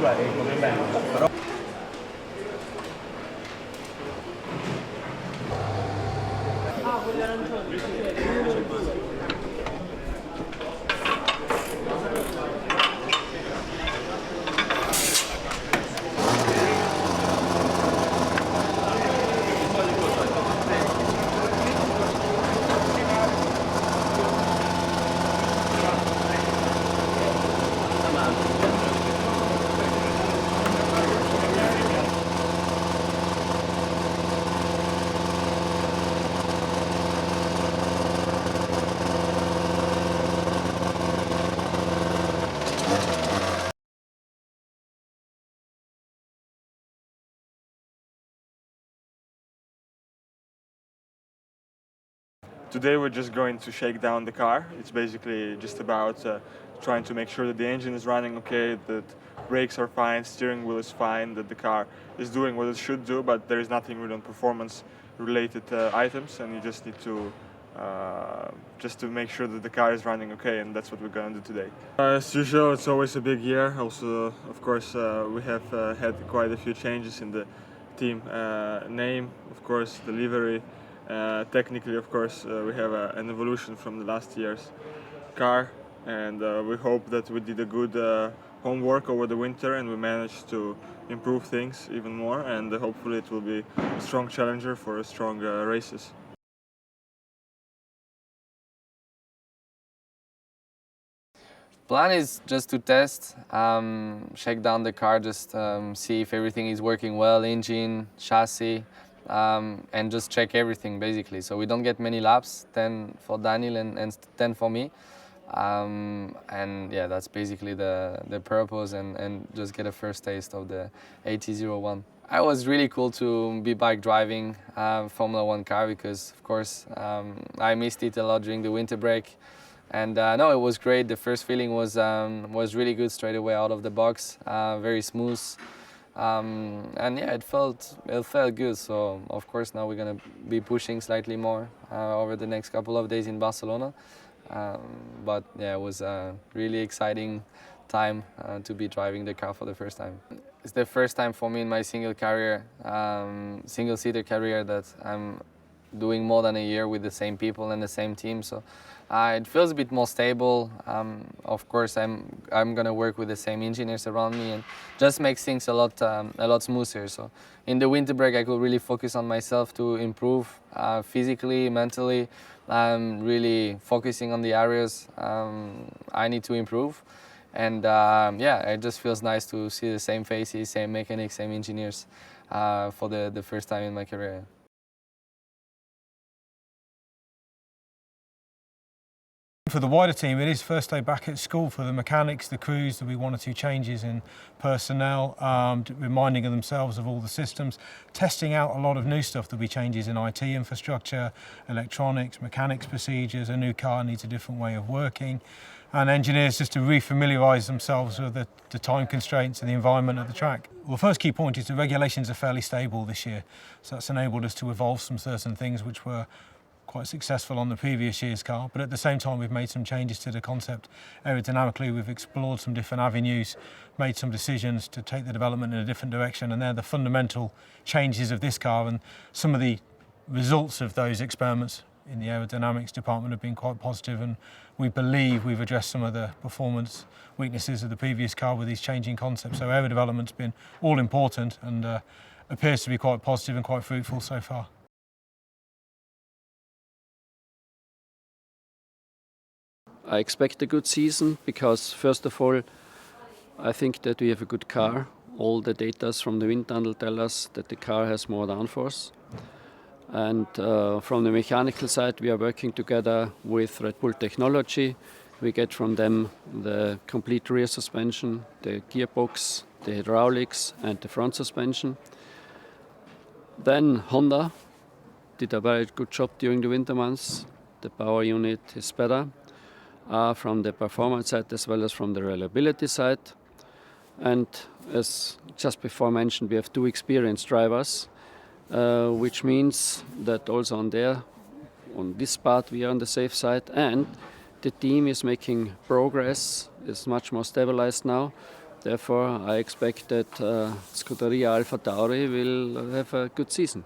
curva e come me, però Today we're just going to shake down the car. It's basically just about trying to make sure that the engine is running okay, that brakes are fine, steering wheel is fine, that the car is doing what it should do, but there is nothing really on performance related items, and you just need to just to make sure that the car is running okay, and that's what we're going to do today. As usual, it's always a big year. Also, of course, we have had quite a few changes in the team name, of course, the livery. Technically, of course, we have an evolution from the last year's car, and we hope that we did a good homework over the winter and we managed to improve things even more, and hopefully it will be a strong challenger for strong races. Plan is just to test, shake down the car, just see if everything is working well, engine, chassis, and just check everything basically. So we don't get many laps, 10 for Daniel and 10 for me. And yeah, that's basically the purpose, and just get a first taste of the AT01. It was really cool to be bike driving Formula 1 car because, of course, I missed it a lot during the winter break. And no, it was great. The first feeling was really good straight away out of the box, very smooth, and yeah, it felt good. So of course now we're gonna be pushing slightly more over the next couple of days in Barcelona. But yeah, it was a really exciting time to be driving the car for the first time. It's the first time for me in my single-seater career that I'm doing more than a year with the same people and the same team. So it feels a bit more stable. Of course, I'm gonna work with the same engineers around me, and just makes things a lot smoother. So in the winter break, I could really focus on myself to improve physically, mentally. I'm really focusing on the areas I need to improve. And yeah, it just feels nice to see the same faces, same mechanics, same engineers for the first time in my career. For the wider team, it is first day back at school for the mechanics, the crews. There'll be one or two changes in personnel, reminding themselves of all the systems, testing out a lot of new stuff. There'll be changes in IT infrastructure, electronics, mechanics procedures. A new car needs a different way of working, and engineers just to re-familiarise themselves with the time constraints and the environment of the track. Well, the first key point is the regulations are fairly stable this year, so that's enabled us to evolve some certain things which were quite successful on the previous year's car, but at the same time we've made some changes to the concept. Aerodynamically, we've explored some different avenues, made some decisions to take the development in a different direction, and they're the fundamental changes of this car, and some of the results of those experiments in the aerodynamics department have been quite positive, and we believe we've addressed some of the performance weaknesses of the previous car with these changing concepts. So aero development's been all important and appears to be quite positive and quite fruitful so far. I expect a good season because, first of all, I think that we have a good car. All the data from the wind tunnel tell us that the car has more downforce. And from the mechanical side, we are working together with Red Bull Technology. We get from them the complete rear suspension, the gearbox, the hydraulics and the front suspension. Then Honda did a very good job during the winter months. The power unit is better. From the performance side as well as from the reliability side. And as just before mentioned, we have two experienced drivers, which means that also on this part we are on the safe side, and the team is making progress, is much more stabilized now. Therefore, I expect that Scuderia Alpha Tauri will have a good season.